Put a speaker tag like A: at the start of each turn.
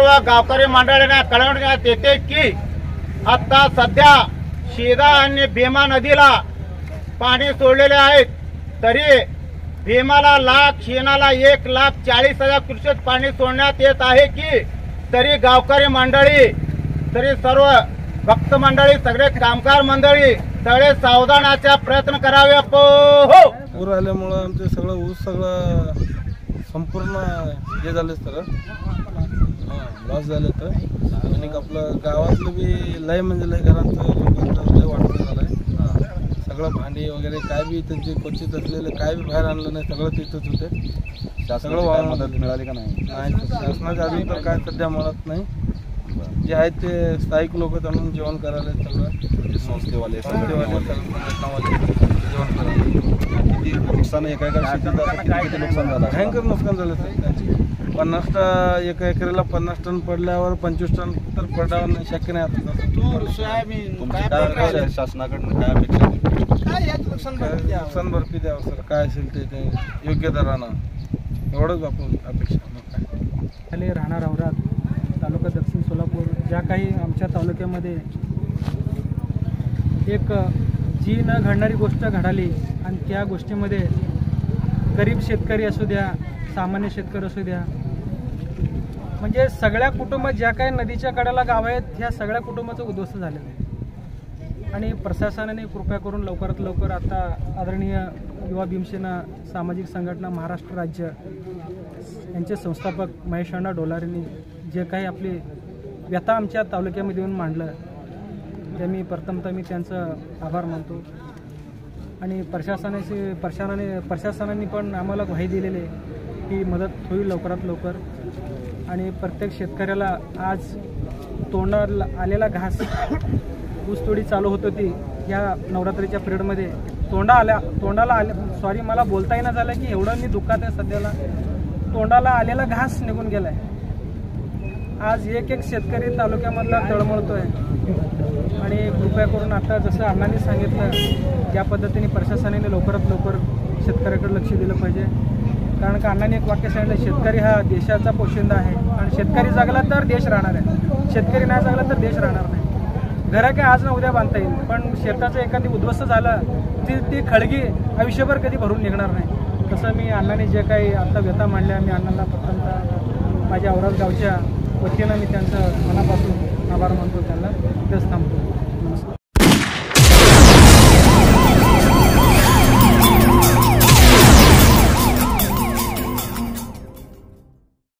A: सर्व गावकरी मंडळींना कळवण्यात येते की आता सध्या शिदा आणि भीमा नदीला पाणी सोडलेले आहेत, तरी भीमाला लाख, शेणाला 1,40,000 क्युसेक पाणी सोडण्यात येत आहे की तरी गावकरी मंडळी, तरी सर्व भक्त मंडळी, सगळे कामगार मंडळी सगळे सावधानाचा प्रयत्न करावे. हो,
B: पूर आल्यामुळं आमचे सगळं ऊस सगळं संपूर्ण हे झाले, सगळं लॉस झाले. तर आणि आपलं गावातलं बी लय म्हणजे लय घरांचं लोकांचं लय वाटतं झालं आहे. सगळं भांडी वगैरे काय बी त्यांचे क्वचित असलेले काय बी बाहेर आणलं नाही, सगळं तिथंच होते. सगळं मदत मिळाली का नाही? शासनाच्या अजून तर काय सध्या मिळत नाही. जे आहेत ते स्थायिक लोक त्यांना जेवण करायला सगळं संस्थेवाले जेवण करायला. किती नुकसान एका किती नुकसान झालं? भयंकर नुकसान झालं सर. 50 एका एकराला 50 टन पडल्यावर 25 टन तर पडावं शक्य नाही. आता शासनाकडून काय अपेक्षा? नुकसान भरपाई द्यावं सर, काय असेल ते योग्य दरानं, एवढंच आपण अपेक्षा.
C: राहणार औराद, तालुका दक्षिण सोलापूर, ज्या काही आमच्या तालुक्यामध्ये एक जी न घडणारी गोष्ट घडाली आणि त्या गोष्टीमध्ये गरीब शेतकरी असू द्या, सामान्य शेतकरी असू द्या, म्हणजे सगळ्या कुटुंबात ज्या काही नदीच्या कड्याला गाव आहेत ह्या सगळ्या कुटुंबाचं उद्ध्वस्त झालेलं आहे. आणि प्रशासनाने कृपया करून लवकरात लवकर आता आदरणीय युवा भीमसेना सामाजिक संघटना महाराष्ट्र राज्य यांचे संस्थापक महेश अण्णा डोलारेंनी जे काही आपली व्यथा आमच्या तालुक्यामध्ये येऊन मांडलं, ते मी प्रथमतः त्यांचं आभार मानतो. आणि प्रशासनाने पण आम्हाला ग्वाही दिलेली आहे की मदत होईल लवकरात लवकर. आणि प्रत्येक शेतकऱ्याला आज तोंडाला आलेला घास, ऊसतोडी चालू होत होती या नवरात्रीच्या पिरियडमध्ये, तोंडाला सॉरी मला बोलता येणं झालं की एवढं मी दुःखात आहे सध्याला. तोंडाला आलेला घास निघून गेलाय. आज एक शेतकरी तालुक्यामधला तळमळतोय. आणि कृपया करून आता जसं अण्णांनी सांगितलं त्या पद्धतीने प्रशासनाने लवकरात लवकर शेतकऱ्याकडे लक्ष दिलं पाहिजे. कारण का अण्णांनी एक वाक्य सांगितलं, शेतकरी हा देशाचा पोशिंदा आहे आणि शेतकरी जगला तर देश राहणार आहे, शेतकरी नाही जगला तर देश राहणार नाही. घरं काय आज ना उद्या बांधता येईल, पण शेताचं एखादी उद्ध्वस्त झालं ती खळगी आयुष्यभर कधी भरून निघणार नाही. तसं मी अण्णांनी जे काही आता व्यथा मांडल्या, मी अण्णांना प्रथमतः माझ्या औराद गावच्या वतीनं मी त्यांचं मनापासून आभार मानतो. त्यांना तेच थांबतो. नमस्कार.